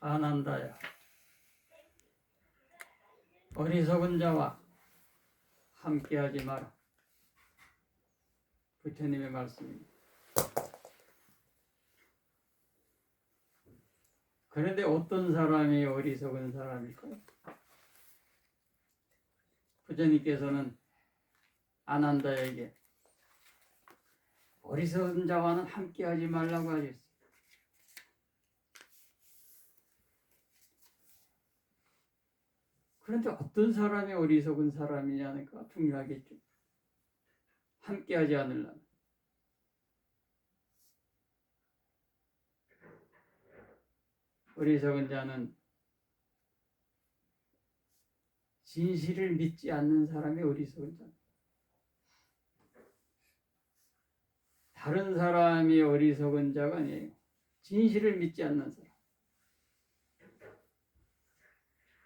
아난다야, 어리석은 자와 함께하지 마라. 부처님의 말씀입니다. 그런데 어떤 사람이 어리석은 사람일까요? 부처님께서는 아난다에게 어리석은 자와는 함께하지 말라고 하셨어요. 그런데 어떤 사람이 어리석은 사람이냐니까 중요하겠죠. 함께하지 않으려면. 어리석은 자는 진실을 믿지 않는 사람이 어리석은 자. 다른 사람이 어리석은 자가 아니에요. 진실을 믿지 않는 사람.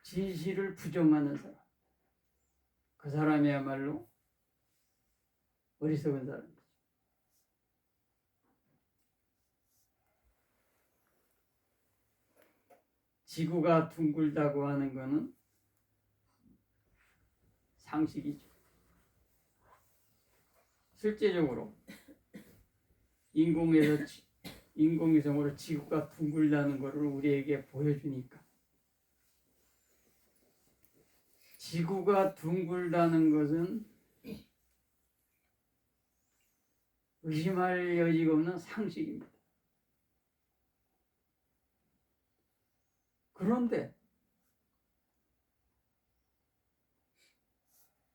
진실을 부정하는 사람. 그 사람이야말로 어리석은 사람이죠. 지구가 둥글다고 하는 것은 상식이죠. 실제적으로 인공위성으로 지구가 둥글다는 것을 우리에게 보여주니까 지구가 둥글다는 것은 의심할 여지가 없는 상식입니다. 그런데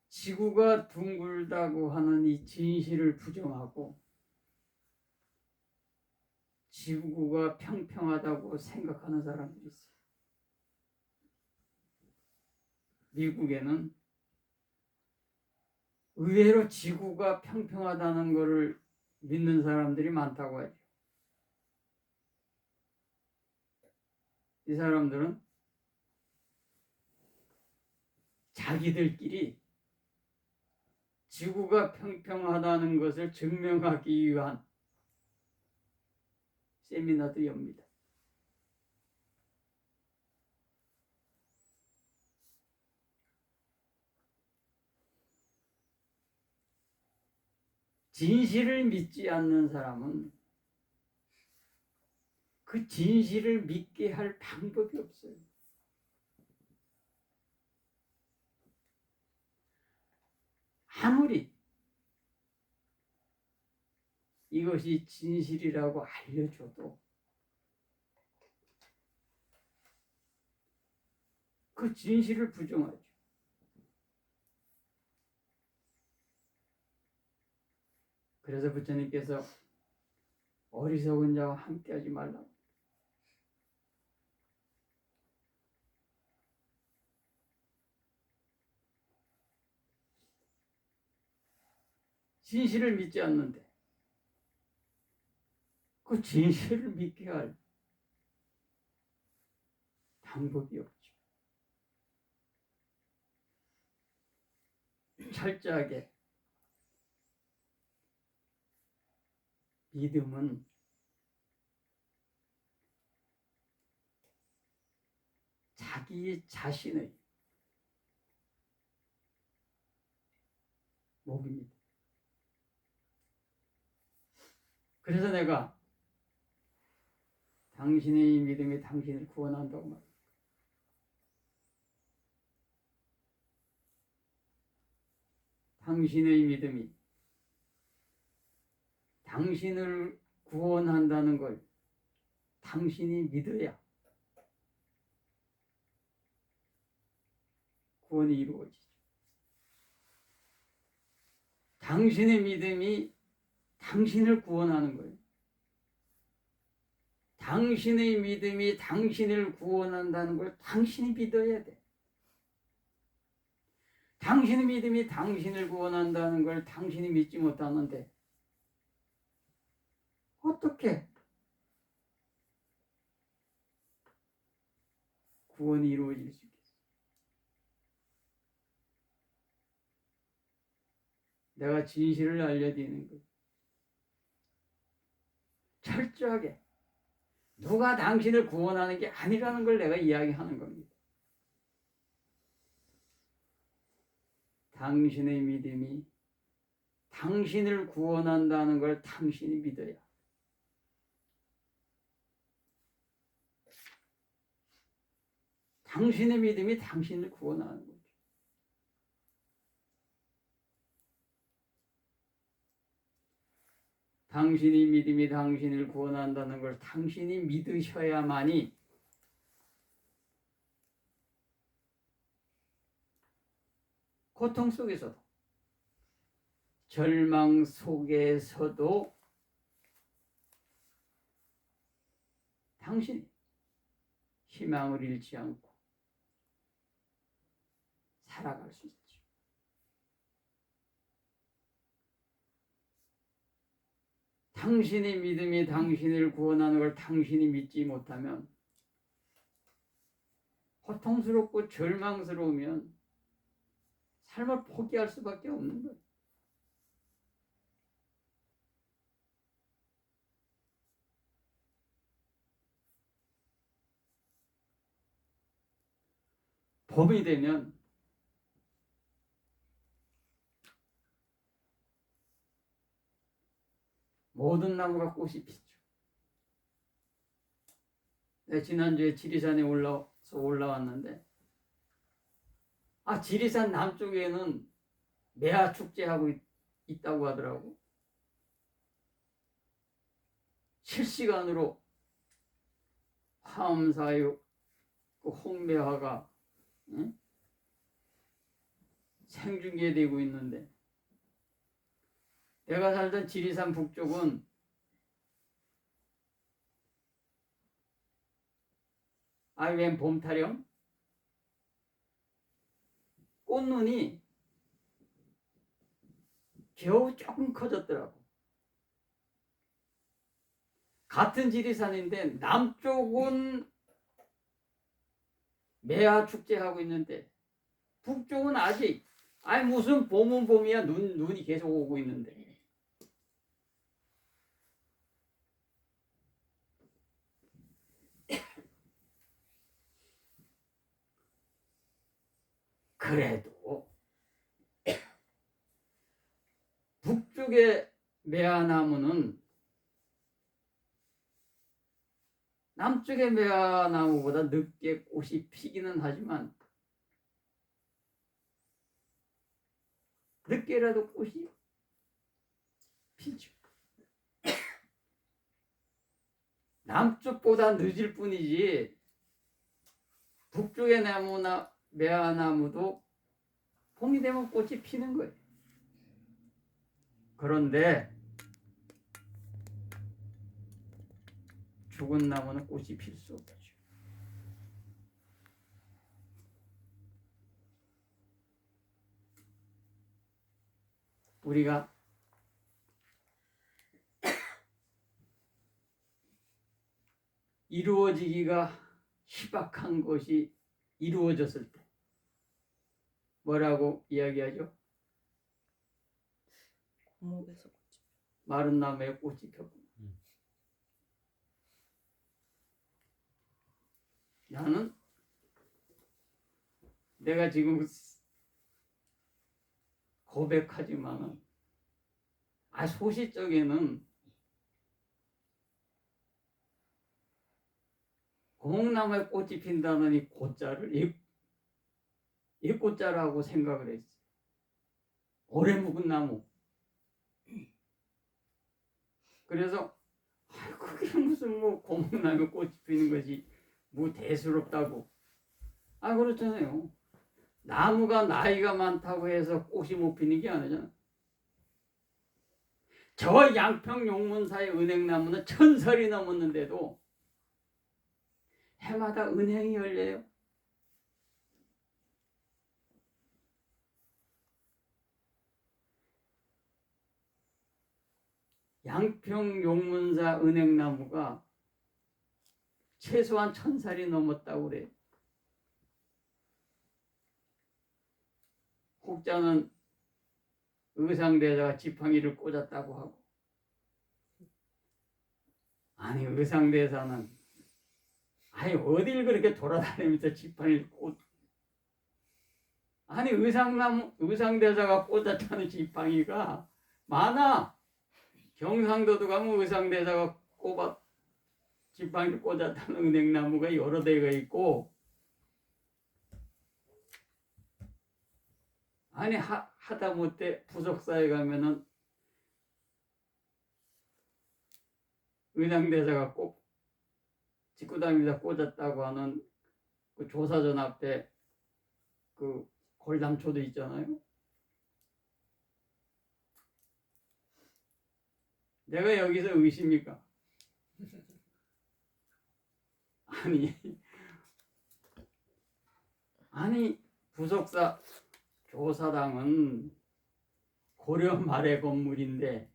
지구가 둥글다고 하는 이 진실을 부정하고 지구가 평평하다고 생각하는 사람들이 있어요. 미국에는 의외로 지구가 평평하다는 것을 믿는 사람들이 많다고 하죠. 이 사람들은 자기들끼리 지구가 평평하다는 것을 증명하기 위한 세미나도 엽니다. 진실을 믿지 않는 사람은 그 진실을 믿게 할 방법이 없어요. 아무리 이것이 진실이라고 알려줘도 그 진실을 부정하죠. 그래서 부처님께서 어리석은 자와 함께하지 말라고. 진실을 믿지 않는데 그 진실을 믿게 할 방법이 없죠. 철저하게 믿음은 자기 자신의 목입니다. 그래서 내가 당신의 믿음이 당신을 구원한다고 말합니다. 당신의 믿음이 당신을 구원한다는 걸 당신이 믿어야 구원이 이루어지죠. 당신의 믿음이 당신을 구원하는 거예요. 당신의 믿음이 당신을 구원한다는 걸 당신이 믿어야 돼. 당신의 믿음이 당신을 구원한다는 걸 당신이 믿지 못하는데 어떻게 구원이 이루어질 수 있겠어? 내가 진실을 알려드리는 것. 철저하게 누가 당신을 구원하는 게 아니라는 걸 내가 이야기하는 겁니다. 당신의 믿음이 당신을 구원한다는 걸 당신이 믿어야. 당신의 믿음이 당신을 구원하는 거죠. 당신의 믿음이 당신을 구원한다는 걸 당신이 믿으셔야만이 고통 속에서도 절망 속에서도 당신이 희망을 잃지 않고 살아갈 수 있죠. 당신의 믿음이 당신을 구원하는 걸 당신이 믿지 못하면 고통스럽고 절망스러우면 삶을 포기할 수밖에 없는 거예요. 봄이 되면 모든 나무가 꽃이 피죠. 내가 지난주에 지리산에 올라왔는데 지리산 남쪽에는 매화 축제하고 있다고 하더라고. 실시간으로 화엄사육 그 홍매화가 생중계되고 있는데 내가 살던 지리산 북쪽은 웬 봄타령 꽃눈이 겨우 조금 커졌더라고. 같은 지리산인데 남쪽은 매화 축제하고 있는데 북쪽은 아직 무슨 봄은 봄이야. 눈이 계속 오고 있는데. 그래도 북쪽의 매화나무는 남쪽의 매화나무보다 늦게 꽃이 피기는 하지만 늦게라도 꽃이 피죠. 남쪽보다 늦을 뿐이지 북쪽의 매화나무도 봄이 되면 꽃이 피는 거예요. 그런데 죽은 나무는 꽃이 필 수 없죠. 우리가 이루어지기가 희박한 것이 이루어졌을 때 뭐라고 이야기하죠? 고목에서 꽃이 마른 나무에 꽃이 폈구나. 나는 내가 지금 고백하지만은 소시적에는 고목나무에 꽃이 핀다는 이 꽃자를 이 꽃자라고 생각을 했어요. 오래 묵은 나무. 그래서 그게 무슨 고목나무에 꽃이 피는 것이 대수롭다고. 그렇잖아요. 나무가 나이가 많다고 해서 꽃이 못 피는 게 아니잖아. 저 양평 용문사의 은행나무는 1000살이 넘었는데도 해마다 은행이 열려요. 양평 용문사 은행나무가 최소한 1000살이 넘었다고 그래요. 혹자는 의상대사가 지팡이를 꽂았다고 하고, 의상대사는 아니 어딜 그렇게 돌아다니면서 지팡이를 아니 의상대사가 꽂았다는 지팡이가 많아. 경상도도 가면 의상대사가 지팡이를 꽂았다는 은행나무가 여러 대가 있고, 아니 하다못해 부속사에 가면은 의상대사가 꼭 직구다니다 꽂았다고 하는 그 조사전 앞에 그 걸담초도 있잖아요. 내가 여기서 의심이까? 아니 부속사 조사당은 고려 말의 건물인데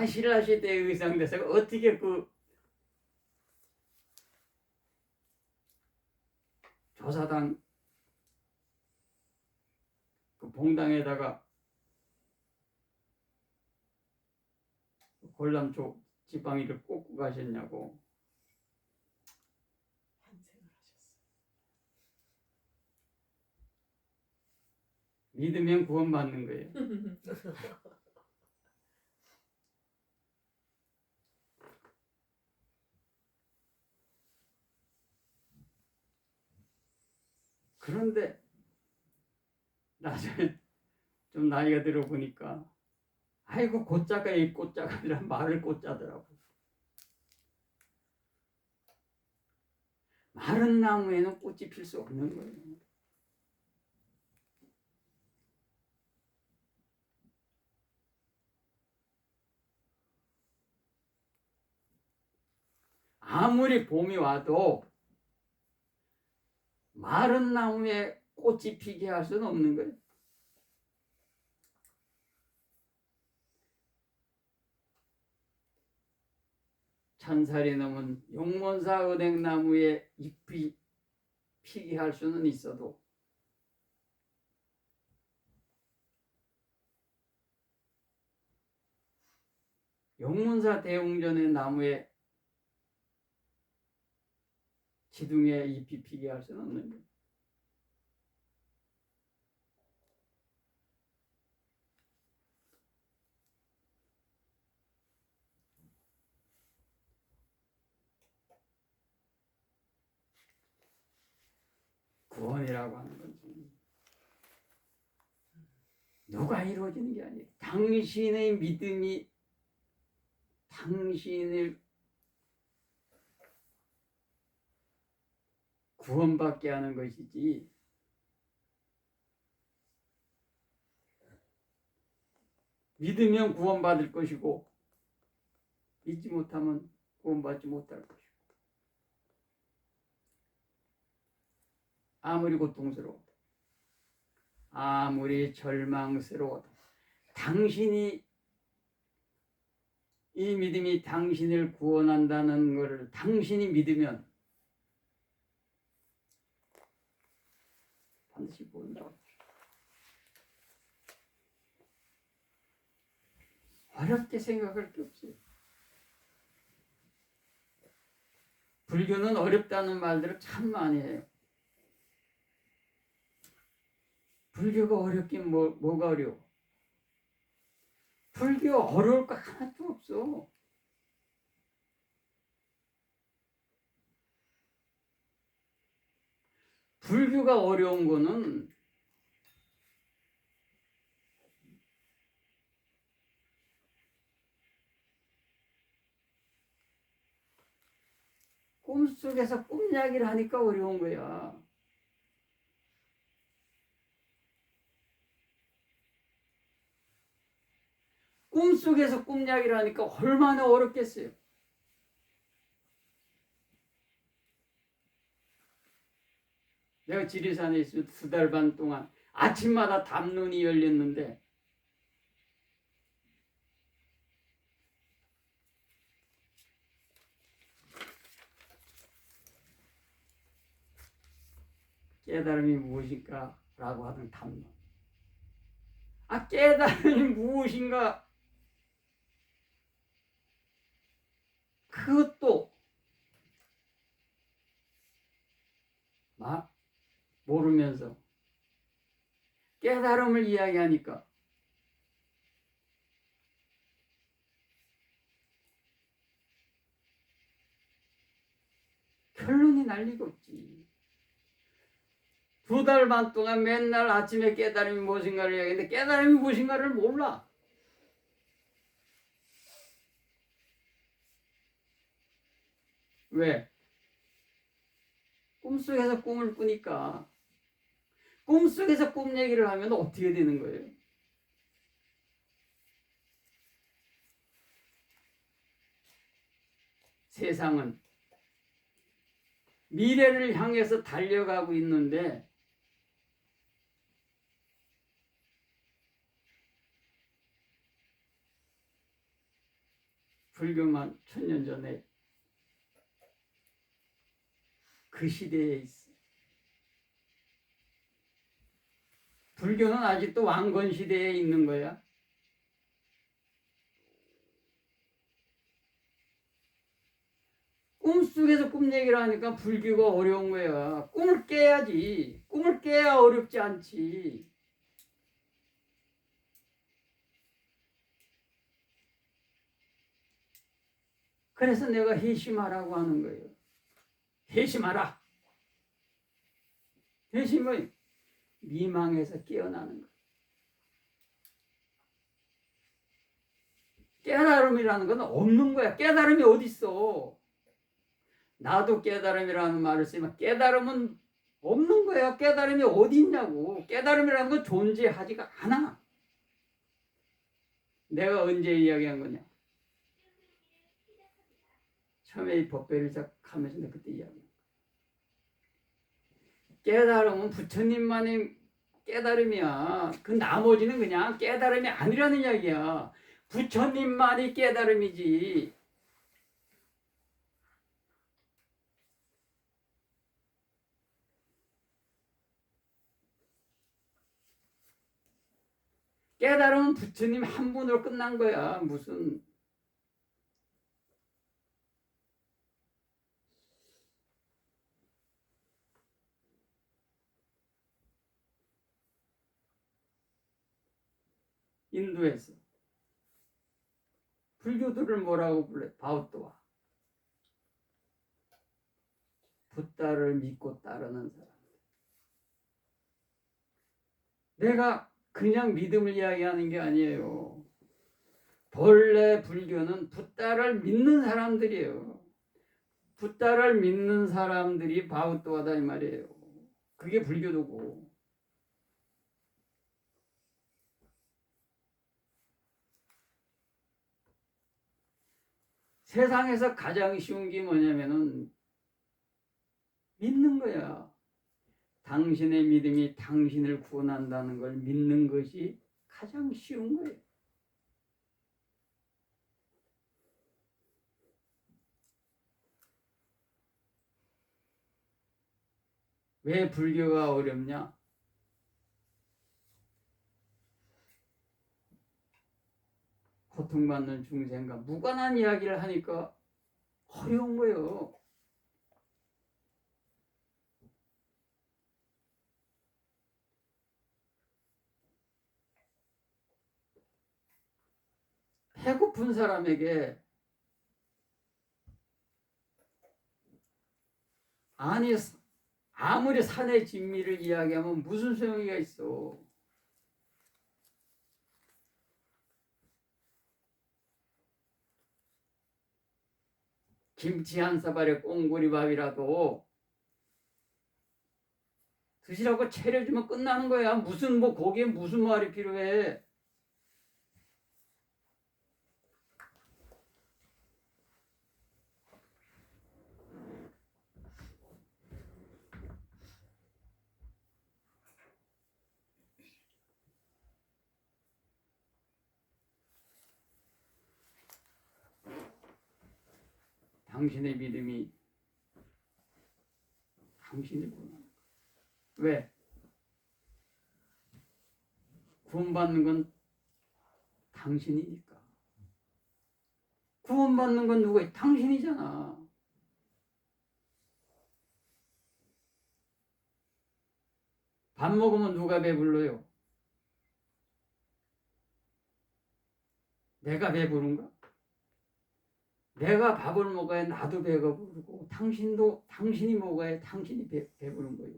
신라시대 의상대사가 어떻게 그 조사당 그 봉당에다가 걸람초 지팡이를 꽂고 가셨냐고. 환생을 하셨어요. 믿으면 구원받는 거예요. 그런데 나중에 좀 나이가 들어보니까 아이고 꽃자가 이 꽃자가 아니라 말을 꽃자더라고. 마른 나무에는 꽃이 필 수 없는 거예요. 아무리 봄이 와도 마른 나무에 꽃이 피게 할 수는 없는 거예요. 천살이 넘은 용몬사 은행나무에 잎이 피게 할 수는 있어도 용문사 대웅전의 나무에 지둥에 잎이 피게 할 수는 없는 거예요. 구원이라고 하는 것은 누가 이루어지는 게 아니에요. 당신의 믿음이 당신을 구원받게 하는 것이지, 믿으면 구원받을 것이고 믿지 못하면 구원받지 못할 것이고, 아무리 고통스러워도 아무리 절망스러워도 당신이 이 믿음이 당신을 구원한다는 것을 당신이 믿으면 반드시 구원받아. 어렵게 생각할 게 없어요. 불교는 어렵다는 말들을 참 많이 해요. 불교가 어렵긴 뭐가 어려워? 불교 어려울 거 하나도 없어. 불교가 어려운 거는 꿈속에서 꿈이야기를 하니까 어려운 거야. 꿈속에서 꿈이야기를 하니까 얼마나 어렵겠어요. 내가 지리산에 있을 2달 반 동안 아침마다 담론이 열렸는데 깨달음이 무엇인가 라고 하던 담론. 깨달음이 무엇인가, 그것도 모르면서 깨달음을 이야기하니까 결론이 날 리가 없지. 2달 반 동안 맨날 아침에 깨달음이 무엇인가를 이야기했는데 깨달음이 무엇인가를 몰라. 왜? 꿈속에서 꿈을 꾸니까. 꿈속에서 꿈 얘기를 하면 어떻게 되는 거예요? 세상은 미래를 향해서 달려가고 있는데 불교만 1000년 전에 그 시대에 있어. 불교는 아직도 왕건 시대에 있는 거야. 꿈속에서 꿈 얘기를 하니까 불교가 어려운 거야. 꿈을 깨야지. 꿈을 깨야 어렵지 않지. 그래서 내가 회심하라고 하는 거예요. 회심하라. 회심은 미망에서 깨어나는 거예요. 깨달음이라는 건 없는 거야. 깨달음이 어디 있어? 나도 깨달음이라는 말을 쓰면 깨달음은 없는 거야. 깨달음이 어디 있냐고. 깨달음이라는 건 존재하지가 않아. 내가 언제 이야기한 거냐? 처음에 이 법배를 시작하면서 내가 그때 이야기한 거야. 깨달음은 부처님만의 깨달음이야. 그 나머지는 그냥 깨달음이 아니라는 이야기야. 부처님만이 깨달음이지. 깨달음은 부처님 한 분으로 끝난 거야. 무슨 인도에서 불교들을 뭐라고 불러? 바우토와 붓다를 믿고 따르는 사람. 내가 그냥 믿음을 이야기하는 게 아니에요. 본래 불교는 붓다를 믿는 사람들이에요. 붓다를 믿는 사람들이 바우토와다 이 말이에요. 그게 불교도고. 세상에서 가장 쉬운 게 뭐냐면은 믿는 거야. 당신의 믿음이 당신을 구원한다는 걸 믿는 것이 가장 쉬운 거예요. 왜 불교가 어렵냐? 고통받는 중생과 무관한 이야기를 하니까 어려운 거예요. 배고픈 사람에게 아무리 산의 진미를 이야기하면 무슨 소용이가 있어. 김치 한 사발에 꽁구리밥이라도 드시라고 차려주면 끝나는 거야. 무슨 거기에 무슨 말이 필요해. 당신의 믿음이 당신이 구원하는 거야. 왜? 구원받는 건 당신이니까. 구원받는 건 누구야? 당신이잖아. 밥 먹으면 누가 배불러요? 내가 배부른가? 내가 밥을 먹어야 나도 배가 부르고 당신이 먹어야 당신이 배부른 거예요.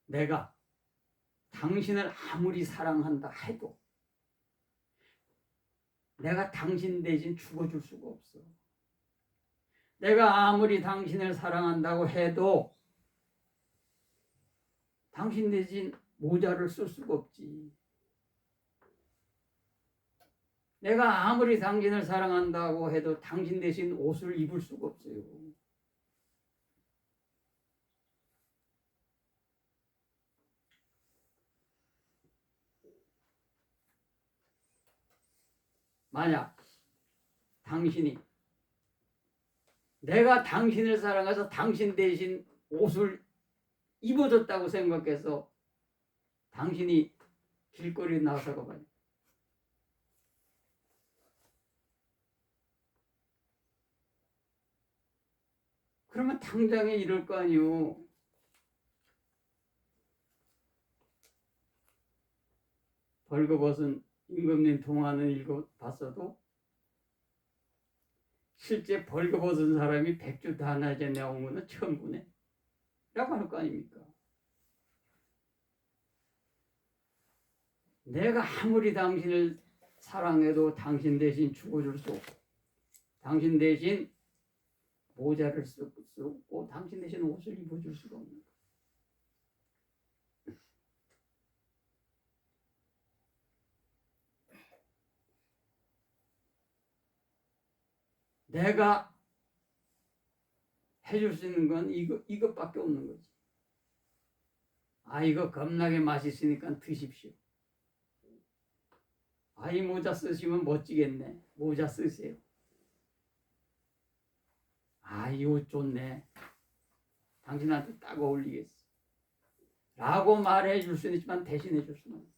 내가 당신을 아무리 사랑한다 해도 내가 당신 대신 죽어줄 수가 없어. 내가 아무리 당신을 사랑한다고 해도 당신 대신 모자를 쓸 수가 없지. 내가 아무리 당신을 사랑한다고 해도 당신 대신 옷을 입을 수가 없어요. 만약 당신이 내가 당신을 사랑해서 당신 대신 옷을 입어줬다고 생각해서 당신이 길거리에 나서가 봐요. 그러면 당장에 이럴 거 아니요. 벌거벗은 임금님 동화는 읽어봤어도 실제 벌거벗은 사람이 백주 다나제 나온 거는 처음 보네 라고 할 거 아닙니까? 내가 아무리 당신을 사랑해도 당신 대신 죽어줄 수 없고 당신 대신 모자를 쓰고 당신 대신 옷을 입어줄 수가 없는 거야. 내가 해줄 수 있는 건 이것밖에 없는 거지. 이거 겁나게 맛있으니까 드십시오. 이 모자 쓰시면 멋지겠네. 모자 쓰세요. 이 옷 좋네. 당신한테 딱 어울리겠어. 라고 말해 줄 수는 있지만 대신해 줄 수는 없어.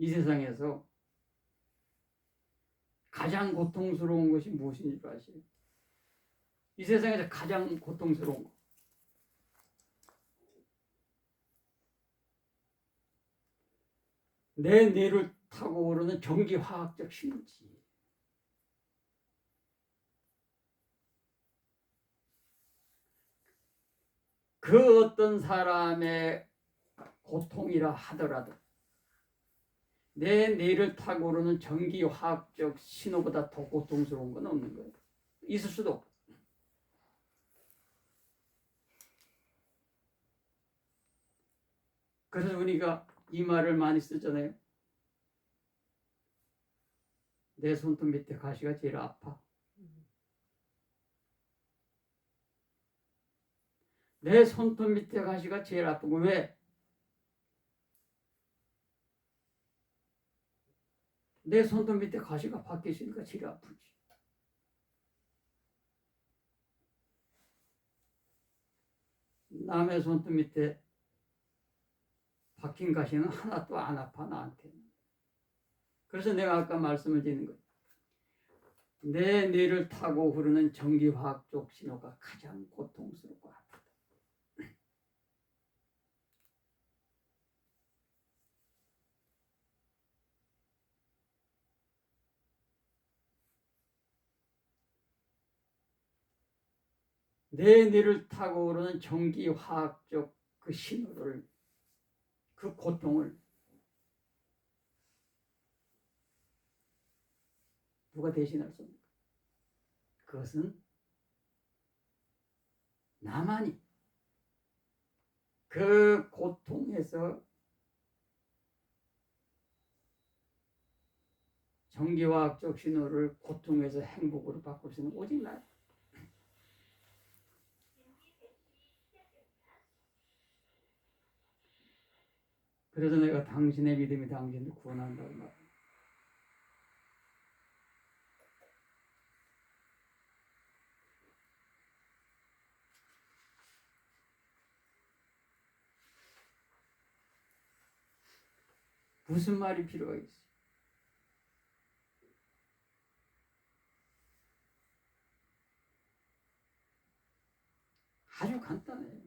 이 세상에서 가장 고통스러운 것이 무엇인 줄 아세요? 이 세상에서 가장 고통스러운 것. 내 뇌를 타고 오르는 전기화학적 신호지. 그 어떤 사람의 고통이라 하더라도 내 뇌를 타고 오르는 전기화학적 신호보다 더 고통스러운 건 없는 거예요. 있을 수도 없고. 그래서 우리가 이 말을 많이 쓰잖아요. 내 손톱 밑에 가시가 제일 아파. 내 손톱 밑에 가시가 제일 아프고 왜? 내 손톱 밑에 가시가 박혀 있으니까 제일 아프지. 남의 손톱 밑에 박힌 가시는 하나도 안 아파 나한테. 그래서 내가 아까 말씀을 드리는 거예요. 내 뇌를 타고 흐르는 전기화학적 신호가 가장 고통스럽고 아프다. 내 뇌를 타고 흐르는 전기화학적 그 신호를, 그 고통을 누가 대신할 수 없는 거예요. 그것은 나만이 그 고통에서 전기화학적 신호를 고통에서 행복으로 바꿀 수 있는 오직 나. 그래서 내가 당신의 믿음이 당신을 구원한다고 말합니다. 무슨 말이 필요하겠어? 아주 간단해요.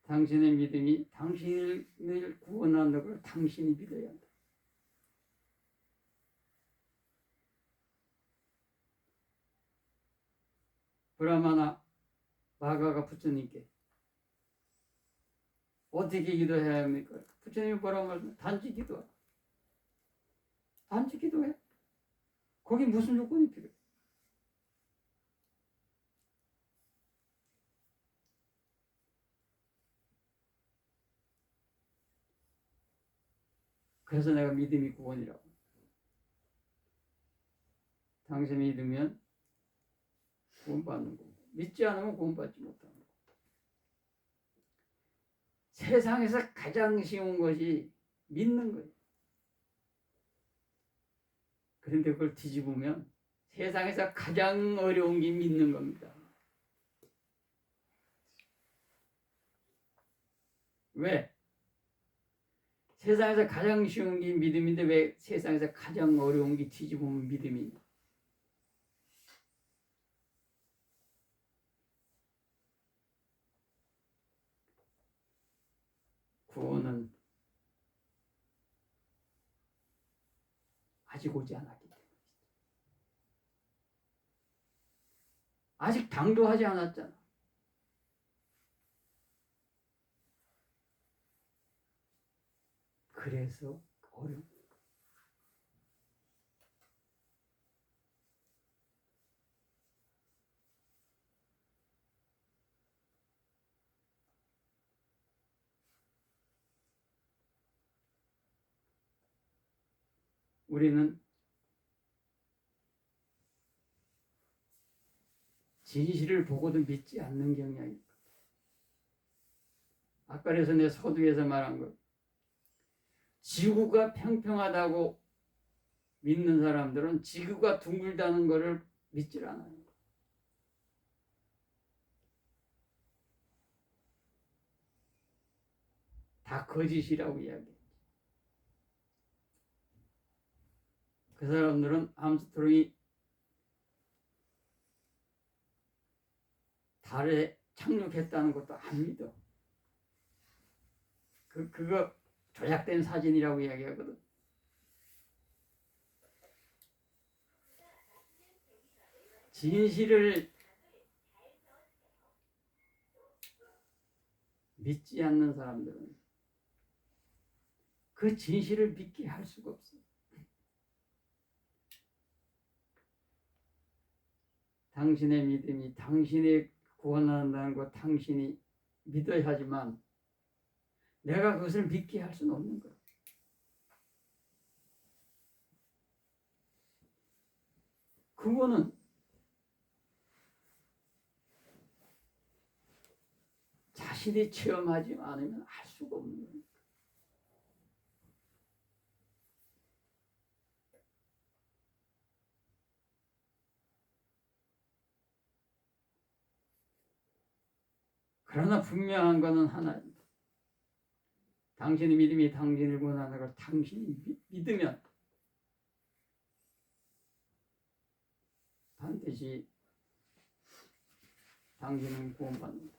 당신의 믿음이 당신을 구원하는 걸 당신이 믿어야 한다. 브라마나 마가가 부처님께 어떻게 기도해야 합니까? 부처님이 뭐라고 말씀하세요? 단지 기도해. 단지 기도해. 거기 무슨 조건이 필요해? 그래서 내가 믿음이 구원이라고. 당신이 믿으면 구원받는 거고, 믿지 않으면 구원받지 못하는 거고. 세상에서 가장 쉬운 것이 믿는 거예요. 그런데 그걸 뒤집으면 세상에서 가장 어려운 게 믿는 겁니다. 왜? 세상에서 가장 쉬운 게 믿음인데 왜 세상에서 가장 어려운 게 뒤집으면 믿음이냐? 구원은 아직 오지 않았기 때문에. 아직 당도하지 않았잖아. 그래서 어려워. 우리는 진실을 보고도 믿지 않는 경향이 있다. 아까 그래서 내 서두에서 말한 것. 지구가 평평하다고 믿는 사람들은 지구가 둥글다는 것을 믿질 않아요. 다 거짓이라고 이야기해. 그 사람들은 암스트롱이 달에 착륙했다는 것도 안 믿어. 그거 조작된 사진이라고 이야기하거든. 진실을 믿지 않는 사람들은 그 진실을 믿게 할 수가 없어. 당신의 믿음이 당신의 구원한다는 것 당신이 믿어야 하지만 내가 그것을 믿게 할 수는 없는 거야. 그거는 자신이 체험하지 않으면 알 수가 없는 거야. 그러나 분명한 것은 하나입니다. 당신의 믿음이 당신을 구원하는 걸 당신이 믿으면 반드시 당신은 구원받는다.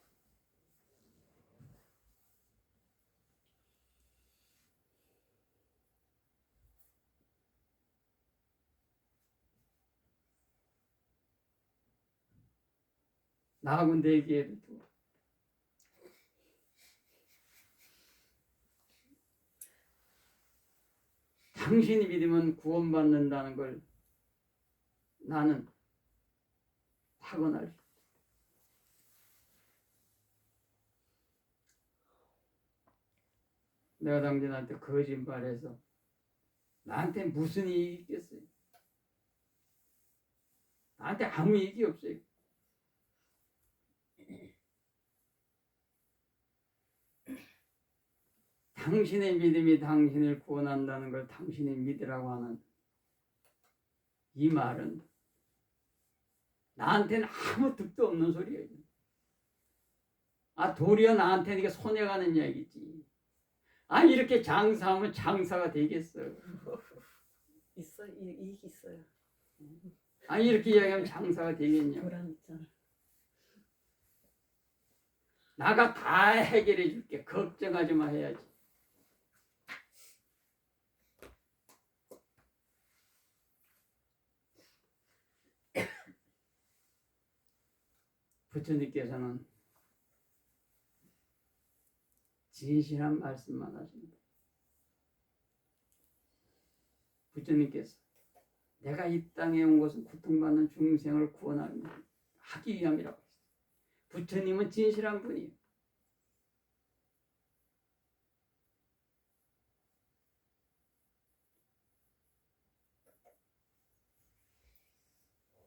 나하고 내기에도 또 당신이 믿으면 구원받는다는 걸 나는 확언할 수 있다. 내가 당신한테 거짓말해서 나한테 무슨 이익이 있겠어요? 나한테 아무 이익이 없어요. 당신의 믿음이 당신을 구원한다는 걸 당신이 믿으라고 하는 이 말은 나한테는 아무 득도 없는 소리예요. 도리어 나한테는 이게 손해가는 이야기지. 아니 이렇게 장사하면 장사가 되겠어. 있어 이익 있어요. 아니 이렇게 이야기하면 장사가 되겠냐. 보람 있잖아. 나가 다 해결해 줄게. 걱정하지 마 해야지. 부처님께서는 진실한 말씀만 하십니다. 부처님께서 내가 이 땅에 온 것은 고통받는 중생을 구원하기 위함이라고 했어요. 부처님은 진실한 분이에요.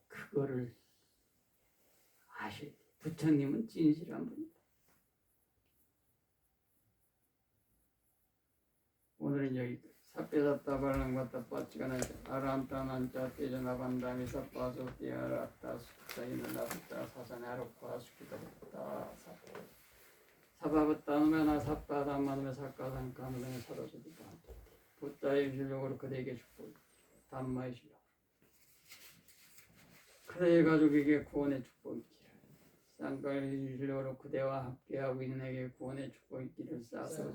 그거를 아셔야 돼요. 부처님은 진실한 분이다. 오늘은 여기까지. 사페다타발랑바타 빠치가나 아람타난자 떼전나반다미 사파소 띠아라타 수타이는 나부타 사산에 아로파 수키다부타 사바부타누메나 사파다마누메 사카산 가누메 사라지다 부타의 실력으로 그대에게 축복 담마의 실력 그대의 가족에게 구원의 축복이 있기를 쌍가의 실력으로 그대와 함께하고 있는 에게 구원의 축복이 있기를 싸서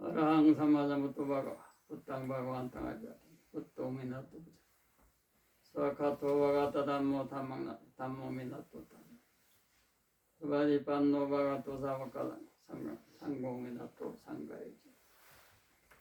어랑 삼마자무토 바가 부땅 바가완 땅하자 부똥미나토 사카토 바가타 담모 담망나 담모미나토 수바리 판노 바가토 사바카다 상공미나토 상가이지